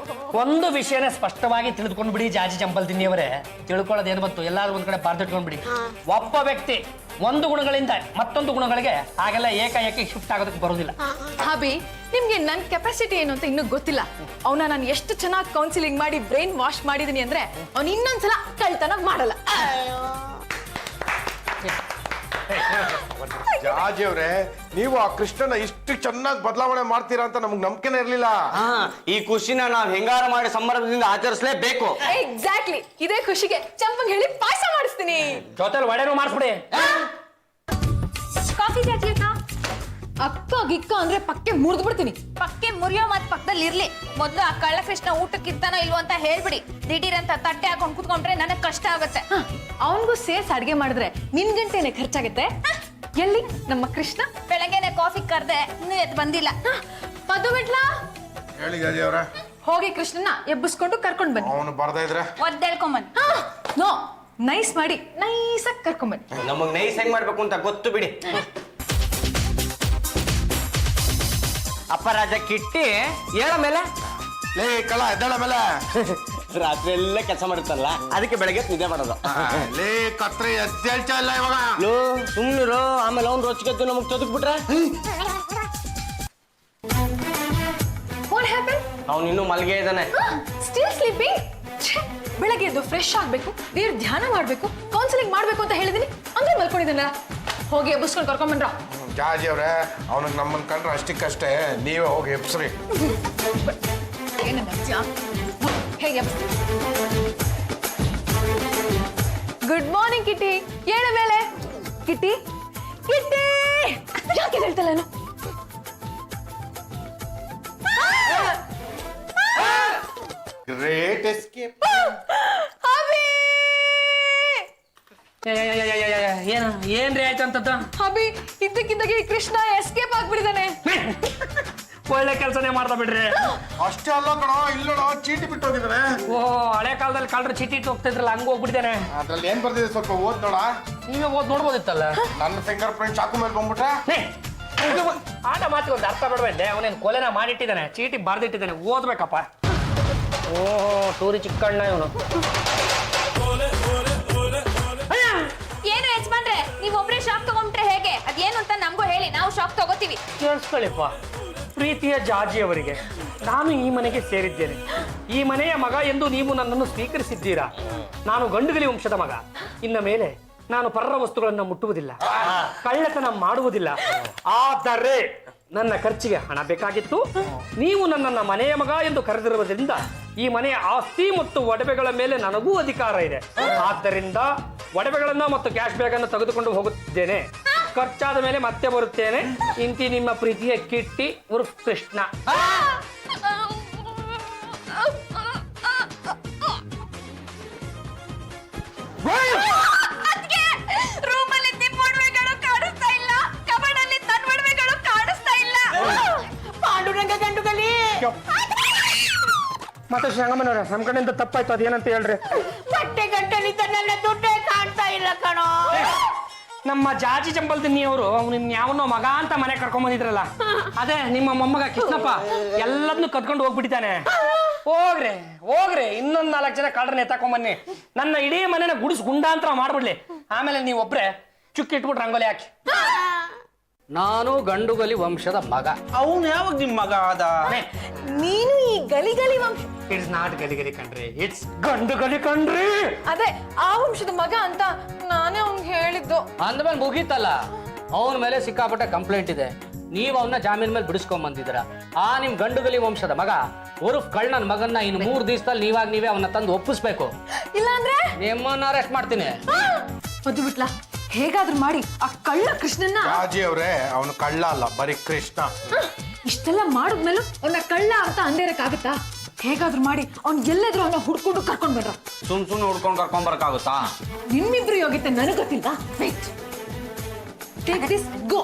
ಒಂದು ವಿಷಯನ ಸ್ಪಷ್ಟವಾಗಿ ತಿಳಿದುಕೊಂಡು ಬಿಡಿ ಜಾಜಿ ಚಂಪಲ್ ತಿನ್ನಿಯವರೇ. ತಿಳ್ಕೊಳ್ಳೋದು ಏನು ಬಂತು, ಎಲ್ಲಾದ್ರೂ ಒಂದ್ ಕಡೆ ಬರ್ದಿಟ್ಕೊಂಡ್ ಬಿಡಿ. ಒಬ್ಬ ವ್ಯಕ್ತಿ ಒಂದು ಗುಣಗಳಿಂದ ಮತ್ತೊಂದು ಗುಣಗಳಿಗೆ ಹಾಗೆಲ್ಲ ಏಕಾಏಕಿ ಶಿಫ್ಟ್ ಆಗೋದಕ್ಕೆ ಬರೋದಿಲ್ಲ. ಹಾಬಿ, ನಿಮ್ಗೆ ನನ್ ಕೆಪಾಸಿಟಿ ಏನು ಅಂತ ಇನ್ನೂ ಗೊತ್ತಿಲ್ಲ. ಅವನ ನಾನು ಎಷ್ಟು ಚೆನ್ನಾಗಿ ಕೌನ್ಸಿಲಿಂಗ್ ಮಾಡಿ ಬ್ರೈನ್ ವಾಶ್ ಮಾಡಿದೀನಿ ಅಂದ್ರೆ ಅವ್ನು ಇನ್ನೊಂದ್ಸಲ ಕಳ್ತನ ಮಾಡಲ್ಲ. ಜಾಜಿ ಅವ್ರೆ, ನೀವು ಆ ಕೃಷ್ಣನ ಇಷ್ಟು ಚೆನ್ನಾಗಿ ಬದಲಾವಣೆ ಮಾಡ್ತೀರಾ ಅಂತ ನಮ್ಗೆ ನಂಬಿಕೆನೇ ಇರ್ಲಿಲ್ಲ. ಈ ಖುಷಿನ ನಾವ್ ಹೆಂಗಾರ ಮಾಡಿ ಸಂಭ್ರಮದಿಂದ ಆಚರಿಸಲೇಬೇಕು. ಎಕ್ಸಾಕ್ಟ್ಲಿ, ಇದೇ ಖುಷಿಗೆ ಚಂಪಂಗ್ ಹೇಳಿ ಪಾಯಸ ಮಾಡಿಸ್ತೀನಿ. ಜೊತೆಲಿ ಒಡೆನೂ ಮಾಡಿಸ್ಬಿಡಿ. ಕಾಫಿ ಜಾತಿ ಅಕ್ಕ. ಅಕ್ಕ ಗಿಕ್ಕ ಅಂದ್ರೆ ಪಕ್ಕೆ ಮುರಿದು ಬಿಡ್ತೀನಿ. ಪಕ್ಕೆ ಮುರಿಯೋ ಮತ್ ಪಕ್ಕದಲ್ಲಿ ಇರ್ಲಿ. ಮೊದ್ಲು ಆ ಕಳ್ಳ ಕೃಷ್ಣ ಊಟಕ್ಕಿರ್ತಾನೋ ಇಲ್ವೋ ಅಂತ ಹೇಳ್ಬಿಡಿ. ದಿಢೀರಂತ ತಟ್ಟೆ ಹಾಕೊಂಡ್ ಕುತ್ಕೊಂಡ್ರೆ ನನಗ್ ಕಷ್ಟ ಆಗುತ್ತೆ. ಅವನ್ಗೂ ಸೇರ್ಸ್ ಅಡ್ಗೆ ಮಾಡಿದ್ರೆ ನಿನ್ ಗಂಟೆನೆ ಖರ್ಚಾಗತ್ತೆ. ಎಲ್ಲಿ ನಮ್ಮ ಕೃಷ್ಣ? ಬೆಳಗ್ಗೆನೆ ಕಾಫಿ ಕರ್ದೆ, ಇನ್ನೂ ಎದ್ದು ಬಂದಿಲ್ಲ. ಮದ್ದು ಬಿಟ್ಲಾ? ಹೇಳಿ ಜಾಜಿ ಅವ್ರೆ. ಹೋಗಿ ಕೃಷ್ಣನ ಎಬ್ಬಿಸ್ಕೊಂಡು ಕರ್ಕೊಂಡ್ ಬನ್ನಿ. ಅವನು ಬರ್ತಾ ಇದ್ರೆ ಒದ್ದೇಳ್ಕೊಂಬನ್. ನೋ, ನೈಸ್ ಮಾಡಿ ನೈಸಾಗಿ ಕರ್ಕೊಂಡ್ ಬನ್ನಿ. ನಮಗ್ ನೈಸ್ ಹೆಂಗ್ ಮಾಡ್ಬೇಕು ಅಂತ ಗೊತ್ತು ಬಿಡಿ. ಅಪರಾಧ ಕಿಟ್ಟಿ ಹೇಳ ಮೇಲೆ ಲೇ ಕಳ ಎದ್ದಾಳ ಮೇಲೆ ರಾತ್ರಿ ಎಲ್ಲ ಕೆಲಸ ಮಾಡಿರ್ತಾರಲ್ಲ, ಅದಕ್ಕೆ ಬೆಳಗ್ಗೆ ನಿದ್ದೆ ಮಾಡೋದು. ಲೇ ಕತ್ರಿ ಎದ್ದೇಳ್ತಾ ಇಲ್ಲ ಇವಾಗ. ಲೋ ಸುಮ್ನಿರು, ಆಮೇಲೆ ಅವ್ನು ರೊಚ್ಚಿಗೆದ್ದು ನಮಗ್ ಚದುಕ್ ಬಿಟ್ರೆ ವಾಟ್ ಹ್ಯಾಪನ್? ಅವ್ನು ಇನ್ನೂ ಮಲ್ಗೆ ಇದ್ದಾನೆ. Still sleeping? ಬೆಳಗ್ಗೆ ಎದ್ದು ಫ್ರೆಶ್ ಆಗ್ಬೇಕು, ದೇವ್ರ ಧ್ಯಾನ ಮಾಡ್ಬೇಕು, ಕೌನ್ಸಿಲಿಂಗ್ ಮಾಡ್ಬೇಕು ಅಂತ ಹೇಳಿದೀನಿ, ಅಂದ್ರೆ ಮಲ್ಕೊಂಡಿದ್ದಾನ. ಹೋಗಿ ಎಬ್ಬಿಸ್ಕೊಂಡು ಕರ್ಕೊಂಡ್ ಬನ್ರ. ಜಾಜಿ ಅವ್ರೆ, ಅವನಿಗೆ ನಮ್ಮನ್ ಕಂಡ್ರೆ ಅಷ್ಟಕ್ಕಷ್ಟೇ, ನೀವೇ ಹೋಗಿ ಎಬ್ಸ್ರಿ. ಹೇಗೆ ಗುಡ್ ಮಾರ್ನಿಂಗ್ ಕಿಟ್ಟಿ. ಏಳ ಮೇಲೆ ಕಿಟ್ಟಿ ಕಿಟ್ಟಿ ಯಾಕೆ ಹೇಳ್ತಲ್ಲ ನಾನು? Great escape. ಏನ್ರಿ ಆಯ್ತು ಅಂತದ್ದು? ಹಬಿ, ಇದ್ದಕ್ಕಿದ್ದಾಗೆ ಕೃಷ್ಣ ಎಸ್ಕೇಪ್ ಆಗ್ಬಿಟ್ಟಿದ್ದಾನೆ. ಒಳ್ಳೆ ಕೆಲಸನೇ ಮಾಡ್ತಾ ಬಿಡ್ರಿ. ಅಷ್ಟೇ ಅಲ್ಲ ಕಣ, ಇಲ್ಲೋ ಚೀಟಿ ಬಿಟ್ಟು ಹೋಗಿದ್ದಾನೆ. ಓ, ಹಳೆ ಕಾಲದಲ್ಲಿ ಕಳ್ರು ಚೀಟಿ ಇಟ್ಟು ಹೋಗ್ತಿದ್ರಲ್ಲ, ಹಂಗ ಹೋಗ್ಬಿಟ್ಟಿದ್ದಾನೆ. ಅದ್ರಲ್ಲಿ ಏನ್ ಬರ್ದಿದೆ ಸ್ವಲ್ಪ ಓದ್ ನೋಡ. ನೀವೇ ಓದ್ ನೋಡ್ಬೋದಿತ್ತಲ್ಲ. ನನ್ನ ಫಿಂಗರ್ ಪ್ರಿಂಟ್ ಚಾಕು ಮೇಲೆ ಬಂದ್ಬಿಟ್ರೆ. ಆಟ ಮಾತಿಗೆ ಒಂದು ಅರ್ಥ ಬಿಡ್ಬೇಡ್ದೆ. ಅವನೇನು ಕೊಲೆನ ಮಾಡಿಟ್ಟಿದ್ದಾನೆ, ಚೀಟಿ ಬರ್ದಿಟ್ಟಿದ್ದಾನೆ, ಓದ್ಬೇಕಪ್ಪ. ಓಹೋ, ಟೂರಿ ಚಿಕ್ಕಣ್ಣ ಇವನು. ಏನು ಯಜಮಾನ್ರೆ, ನೀವ್ ಒಬ್ರೇ ಶಾಕ್ ತಗೊಂಡ್ರೆ ಹೇಗೆ? ಅದೇನು ಅಂತ ನಮಗೂ ಹೇಳಿ, ನಾವು ಶಾಕ್ ತಗೋತೀವಿ. ಕೇಳಿಸ್ಕೊಳ್ಳಿಪ್ಪ, ಪ್ರೀತಿಯ ಜಾಜಿ ಅವರಿಗೆ, ನಾನು ಈ ಮನೆಗೆ ಸೇರಿದ್ದೇನೆ. ಈ ಮನೆಯ ಮಗ ಎಂದು ನೀವು ನನ್ನನ್ನು ಸ್ವೀಕರಿಸಿದ್ದೀರಾ. ನಾನು ಗಂಡುಗಲಿ ವಂಶದ ಮಗ. ಇನ್ನ ಮೇಲೆ ನಾನು ಪರರ ವಸ್ತುಗಳನ್ನು ಮುಟ್ಟುವುದಿಲ್ಲ, ಕಳ್ಳತನ ಮಾಡುವುದಿಲ್ಲ. ಆದರೆ ನನ್ನ ಖರ್ಚಿಗೆ ಹಣ ಬೇಕಾಗಿತ್ತು. ನೀವು ನನ್ನನ್ನು ಮನೆಯ ಮಗ ಎಂದು ಕರೆದಿರುವುದರಿಂದ ಈ ಮನೆಯ ಆಸ್ತಿ ಮತ್ತು ಒಡವೆಗಳ ಮೇಲೆ ನನಗೂ ಅಧಿಕಾರ ಇದೆ. ಆದ್ದರಿಂದ ಒಡವೆಗಳನ್ನ ಮತ್ತು ಕ್ಯಾಶ್ ಬ್ಯಾಗ್ ಅನ್ನು ತೆಗೆದುಕೊಂಡು ಹೋಗುತ್ತಿದ್ದೇನೆ. ಖರ್ಚಾದ ಮೇಲೆ ಮತ್ತೆ ಬರುತ್ತೇನೆ. ಇಂತಿ ನಿಮ್ಮ ಪ್ರೀತಿಯ ಕಿಟ್ಟಿ ಉರ್ಫ್ ಕೃಷ್ಣ. ರೂಮಲ್ಲಿ ನಿಮ್ಮ ಒಡವೆಗಳು ಕಾಣಿಸ್ತಾ ಇಲ್ಲ, ಕಬಡಲ್ಲಿ ತನ್ನ ಒಡವೆಗಳು ಕಾಣಿಸ್ತಾ ಇಲ್ಲ. ಪಾಂಡುರಂಗ ಗಂಡುಗಲಿ ಮತ್ತೆ ಶಂಗಮ್ಮನವ್ರೆ, ನಮ್ ಕಡೆಯಿಂದ ತಪ್ಪಾಯ್ತು, ಅದೇನಂತ ಹೇಳ್ರಿ. ಬಟ್ಟೆ ಗಂಟಲಿದ್ದ ನನ್ನ ದುಡ್ಡೇ ಕಾಣ್ತಾ ಇಲ್ಲ ಕಣೋ. ನಮ್ಮ ಜಾಜಿ ಚಂಬಲ್ದಿನಿಯವರು ನಿಮ್ ಯಾವನೋ ಮಗ ಅಂತ ಮನೆ ಕರ್ಕೊಂಡ್ ಬಂದಿದ್ರಲ್ಲ, ಅದೇ ನಿಮ್ಮ ಮೊಮ್ಮಗ ಕೃಷ್ಣಪ್ಪ ಎಲ್ಲದನ್ನು ಕದ್ಕೊಂಡು ಹೋಗ್ಬಿಟ್ಟಿದ್ದಾನೆ. ಹೋಗ್ರಿ ಹೋಗ್ರಿ, ಇನ್ನೊಂದ್ 4 ಜನ ಕಳ್ಳರನ್ನ ಎತ್ತಾಕೊಂಬನ್ನಿ, ನನ್ನ ಇಡೀ ಮನೆನ ಗುಡಿಸ್ ಗುಂಡಾಂತರ ಮಾಡ್ಬಿಡ್ಲಿ. ಆಮೇಲೆ ನೀವ್ ಒಬ್ರೆ ಚುಕ್ಕಿ ಇಟ್ಬಿಟ್ಟು ರಂಗೋಲಿ ಹಾಕಿ. ನಾನು ಗಂಡುಗಲಿ ವಂಶದ ಮಗ. ಅವನು ಯಾವಾಗ ನಿಮ್ಮ ಮಗ ಆದ? ನೀನು ಈ ಗಲಿ ವಂಶ. ಇಟ್ಸ್ ನಾಟ್ ಗಲಿ ಕಣ್ರಿ, ಇಟ್ಸ್ ಗಂಡು ಗಲಿ ಕಣ್ರಿ. ಅದೇ ಆ ವಂಶದ ಮಗ ಅಂತ ನಾನೇ ಅವ್ನಿಗೆ ಹೇಳಿದ್ದು. ಅಂದ್ಮೇಲೆ ಮುಗೀತಲ್ಲ, ಅವನ ಮೇಲೆ ಸಿಕ್ಕಾಪಟ್ಟೆ ಕಂಪ್ಲೇಂಟ್ ಇದೆ. ನೀವು ಅವನ್ನ ಜಾಮೀನ್ ಮೇಲೆ ಬಿಡಿಸ್ಕೊಂಡ್ ಬಂದಿದ್ದೀರಾ. ಆ ನಿಮ್ ಗಂಡುಗಲಿ ವಂಶದ ಮಗ ಉರುಫ್ ಕಳ್ಳನ ಮಗನ್ನ ಇನ್ನು 3 ದಿವಸದಲ್ಲಿ ನೀವೇ ಅವನ್ನ ತಂದು ಒಪ್ಪಿಸ್ಬೇಕು. ಇಲ್ಲಾಂದ್ರೆ ನಿಮ್ಮನ್ನ ಅರೆಸ್ಟ್ ಮಾಡ್ತೀನಿ. ಮಧು ಬಿಟ್ಲಾ, ಹೇಗಾದ್ರೂ ಮಾಡಿ ಆ ಕಳ್ಳ ಕೃಷ್ಣನ್ನ. ರಾಜಿ ಅವ್ರೆ, ಅವನು ಕಳ್ಳ ಅಲ್ಲ, ಬರೀ ಕೃಷ್ಣ. ಇಷ್ಟೆಲ್ಲ ಮಾಡಿದ್ಮೇಲೂ ಅವನ ಕಳ್ಳ ಅಂತ ಅಂದೇರಕ್ಕಾಗತ್ತಾ? ಹೇಗಾದ್ರೂ ಮಾಡಿ ಅವ್ನ್ ಎಲ್ಲಾದ್ರೂ ಅವನ್ನ ಹುಡ್ಕೊಂಡು ಕರ್ಕೊಂಡ್ ಬರ್ರ. ಸುಮ್ನೆ ಹುಡ್ಕೊಂಡು ಕರ್ಕೊಂಡ್ ಬರಕಾಗುತ್ತಾ? ನಿಮ್ಮಿಬ್ರು ಯೋಗ್ಯತೆ ನನಗೆ ಗೊತ್ತಿಲ್ವಾ? ವೇಟ್, ಟೇಕ್ ದಿಸ್, ಗೋ.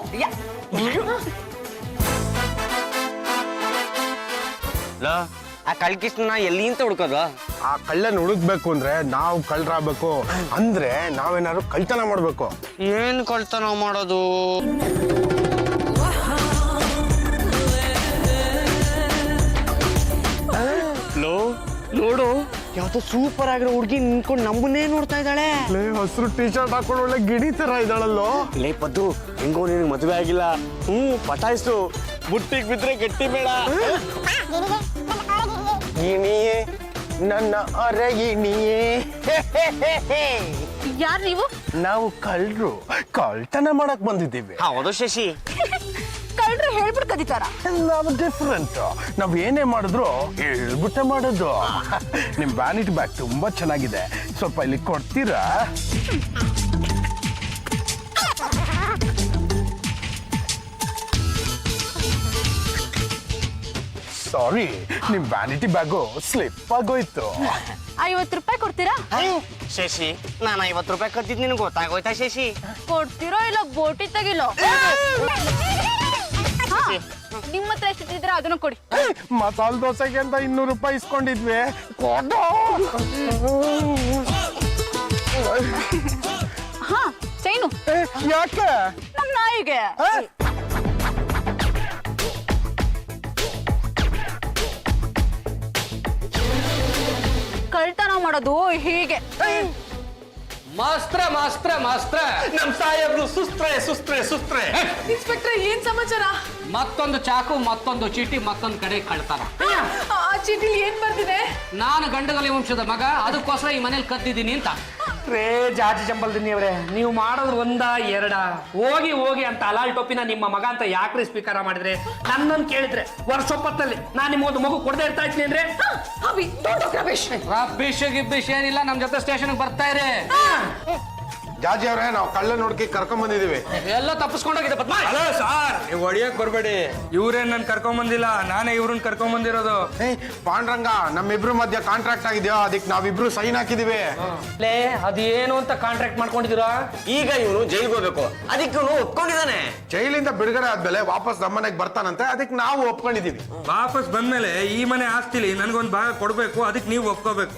ಆ ಕಳ್ಕಿಸ್ನ ಎಲ್ಲಿ ಅಂತ ಹುಡ್ಕೋದು? ಆ ಕಳ್ಳನ ಹುಡುಕ್ಬೇಕು ಅಂದ್ರೆ ನಾವು ಕಳ್ಳರಾಗಬೇಕು, ಅಂದ್ರೆ ನಾವೇನಾದ್ರು ಕಳ್ತನ ಮಾಡ್ಬೇಕು. ಏನ್ ಕಳ್ತನ ಮಾಡೋದು? ನೋಡು, ಯಾವ್ದೋ ಸೂಪರ್ ಆಗಿರೋ ಹುಡುಗಿ ನಿಂತ್ಕೊಂಡು ನಮ್ಮನ್ನೇ ನೋಡ್ತಾ ಇದ್ದಾಳೆ. ಹಸಿರು ಟೀ ಶರ್ಟ್ ಹಾಕೊಂಡು ಒಳ್ಳೆ ಗಿಣಿ ತರ ಇದ್ದಾಳಲ್ಲೋ. ಲೇ ಪದ್ದು, ಹೆಂಗೋ ನಿನಗೆ ಮದುವೆ ಆಗಿಲ್ಲ. ಪಟಾಯಿಸು, ಬುಟ್ಟಿಗೆ ಬಿದ್ರೆ ಗಟ್ಟಿ ಬೇಡ. ಗಿಣಿಯೇ ನನ್ನ ಅರಗಿಣಿಯೇ. ಯಾರು ನೀವು? ನಾವು ಕಳ್ಳರು, ಕಳ್ತನ ಮಾಡಕ್ ಬಂದಿದ್ದೀವಿ. ಹೌದು ಶಶಿ, ಕಳ್ಳರು ಹೇಳ್ಬಿಟ್ಟು ಕದೀತಾರ. ನಾವು ಡಿಫ್ರೆಂಟ್, ನಾವ್ ಏನೇ ಮಾಡಿದ್ರು ಹೇಳ್ಬಿಟ್ಟೆ ಮಾಡೋದು. ನಿಮ್ ವ್ಯಾನಿಟಿ ಬ್ಯಾಗ್ ತುಂಬಾ ಚೆನ್ನಾಗಿದೆ, ಸ್ವಲ್ಪ ಇಲ್ಲಿ ಕೊಡ್ತೀರಾ? ಸಾರಿ, ನಿಮ್ ವ್ಯಾನಿಟಿ ಬ್ಯಾಗು ಸ್ಲಿಪ್ ಆಗೋಯ್ತು. 50 ರೂಪಾಯಿ ಕೊಡ್ತೀರಾ? ಶಶಿ, ನಾನು 50 ರೂಪಾಯಿ ಕದ್ದಿದ್ದು ನಿನಗೆ ಗೊತ್ತಾಗೋಯ್ತಾ ಶಶಿ? ಕೊಡ್ತೀರೋ ಇಲ್ಲ ಬೋಟಿ ತೆಗಿಲೋ? ನಿಮ್ಮ ಹತ್ರ ಎಷ್ಟಿದ್ರೆ ಅದನ್ನು ಕೊಡಿ. ಮಸಾಲೆ ದೋಸೆಗೆ ಅಂತ 200 ರೂಪಾಯಿ ಇಸ್ಕೊಂಡಿದ್ವಿ. ಕೊಡು. ಹಾ, ಚೈನು ಯಾಕೆ? ನಮ್ ನಾಯಿಗೆ. ಕಳ್ತನ ಮಾಡೋದು ಹೀಗೆ. ಮಾಸ್ತ್ರ ಮಾಸ್ತ್ರ ಮಾಸ್ತ್ರ, ನಮ್ ಸಾಹೇಬ್ರು ಸುಸ್ತ್ರೆ. ಇನ್ಸ್ಪೆಕ್ಟರ್, ಏನ್ ಸಮಾಚಾರ? ಮತ್ತೊಂದು ಚಾಕು, ಮತ್ತೊಂದು ಚೀಟಿ, ಮತ್ತೊಂದು ಕಡೆ ಕಳ್ತಾರ. ಆ ಚೀಟಿಲಿ ಏನ್ ಬರ್ತಿದೆ? ನಾನು ಗಂಡುಗಲಿ ವಂಶದ ಮಗ, ಅದಕ್ಕೋಸ್ಕರ ಈ ಮನೇಲಿ ಕದ್ದಿದ್ದೀನಿ ಅಂತ. ರೇ ಜಾಜಿ ಚಂಬಲ್ದಿನಿಯವ್ರೆ, ನೀವು ಮಾಡೋದು 1 2 ಹೋಗಿ ಅಂತ ಅಲಾಲ್ ಟೋಪಿನ ನಿಮ್ಮ ಮಗ ಅಂತ ಯಾಕ್ರಿ ಸ್ವೀಕಾರ ಮಾಡಿದ್ರೆ? ನನ್ನನ್ನು ಕೇಳಿದ್ರೆ ವರ್ಷೊಪ್ಪತ್ತಲ್ಲಿ ನಾನು ನಿಮ್ಗೊಂದು ಮಗು ಕೊಡದೆ ಇರ್ತಾ ಇದ್ದೀನಿ ಅಂದ್ರೆ? ರಬ್ಬಿಶ್ ಗಿಬ್ಬಿಶ್ ಏನಿಲ್ಲ, ನಮ್ ಜೊತೆ ಸ್ಟೇಷನ್ಗೆ ಬರ್ತಾ ಇರಿ. ಜಾಜಿ ಅವ್ರೆ, ನಾವು ಕಳ್ಳ ನೋಡ್ಕಿ ಕರ್ಕೊಂಡ್ ಬಂದಿದೀವಿ. ಎಲ್ಲ ತಪ್ಪಿಸ್ಕೊಂಡೋಗಿದೆ ಬದ್ಮಾ. ಹಲೋ ಸಾರ್, ನೀವು ಹೊಡಿಯಕ್ ಬರ್ಬೇಡಿ. ಇವ್ರೇನ್ ನನ್ ಕರ್ಕೊಂಡ್ ಬಂದಿಲ್ಲ, ನಾನೇ ಇವ್ರನ್ನ ಕರ್ಕೊಂಡ್ ಬಂದಿರೋದು. ಪಾಂಡ್ರಂಗ, ನಮ್ಮಿಬ್ರು ಮಧ್ಯ ಕಾಂಟ್ರಾಕ್ಟ್ ಆಗಿದ್ಯಾ, ಅದಕ್ಕೆ ನಾವಿಬ್ರು ಸೈನ್ ಹಾಕಿದೀವಿ. ಲೇ, ಅದೇನು ಅಂತ ಕಾಂಟ್ರಾಕ್ಟ್ ಮಾಡ್ಕೊಂಡಿದ್ದೀರಾ? ಈಗ ಇವನು ಜೈಲ್ಗೆ ಹೋಗ್ಬೇಕು, ಅದಕ್ಕೆ ಇವನು ಒಪ್ಕೊಂಡಿದ್ದಾನೆ. ಜೈಲಿಂದ ಬಿಡುಗಡೆ ಆದ್ಮೇಲೆ ವಾಪಸ್ ನಮ್ಮನೆಗೆ ಬರ್ತಾನಂತೆ, ಅದಕ್ಕೆ ನಾವು ಒಪ್ಕೊಂಡಿದೀವಿ. ವಾಪಸ್ ಬಂದ್ಮೇಲೆ ಈ ಮನೆ ಆಸ್ತಿಲಿ ನನ್ಗೊಂದ್ ಭಾಗ ಕೊಡ್ಬೇಕು, ಅದಕ್ಕೆ ನೀವು ಒಪ್ಕೋಬೇಕು.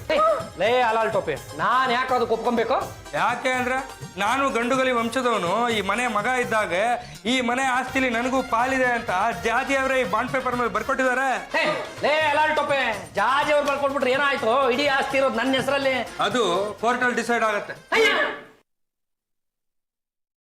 ಲೇ ಅಲಾಲ್ ಟೋಪಿ, ನಾನ್ ಯಾಕೆ ಅದಕ್ಕೆ ಒಪ್ಕೊಬೇಕು? ಯಾಕೆ ಅಂದ್ರೆ ನಾನು ಗಂಡುಗಲಿ ವಂಶದವನು, ಈ ಮನೆ ಮಗ ಇದ್ದಾಗ ಈ ಮನೆ ಆಸ್ತಿಲಿ ನನಗೂ ಪಾಲಿದೆ ಅಂತ ಜಾಜಿ ಅವರೇ ಈ ಬಾಂಡ್ ಪೇಪರ್ ಮೇಲೆ ಬರ್ಕೊಟ್ಟಿದ್ದಾರೆ. ಲೇ ಅಲಾಲ್ ಟೋಪಿ, ಜಾಜಿ ಅವ್ರು ಬರ್ಕೊಟ್ಬಿಟ್ರೆ ಏನಾಯ್ತು? ಇಡೀ ಆಸ್ತಿ ಇರೋದು ನನ್ನ ಹೆಸರಲ್ಲಿ. ಅದು ಕೋರ್ಟಲ್ಲಿ ಡಿಸೈಡ್ ಆಗುತ್ತೆ.